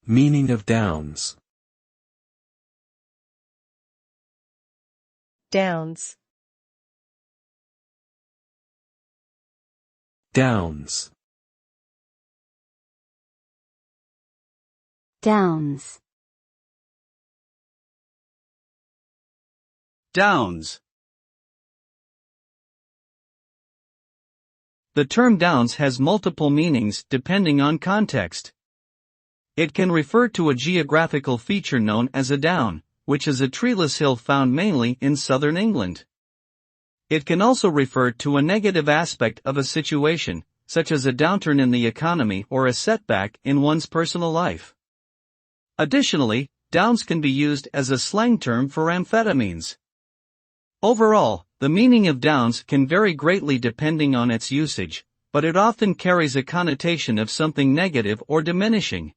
Meaning of downs. Downs. Downs. Downs. Downs. The term downs has multiple meanings depending on context. It can refer to a geographical feature known as a down, which is a treeless hill found mainly in southern England. It can also refer to a negative aspect of a situation, such as a downturn in the economy or a setback in one's personal life. Additionally, downs can be used as a slang term for amphetamines. Overall, the meaning of downs can vary greatly depending on its usage, but it often carries a connotation of something negative or diminishing.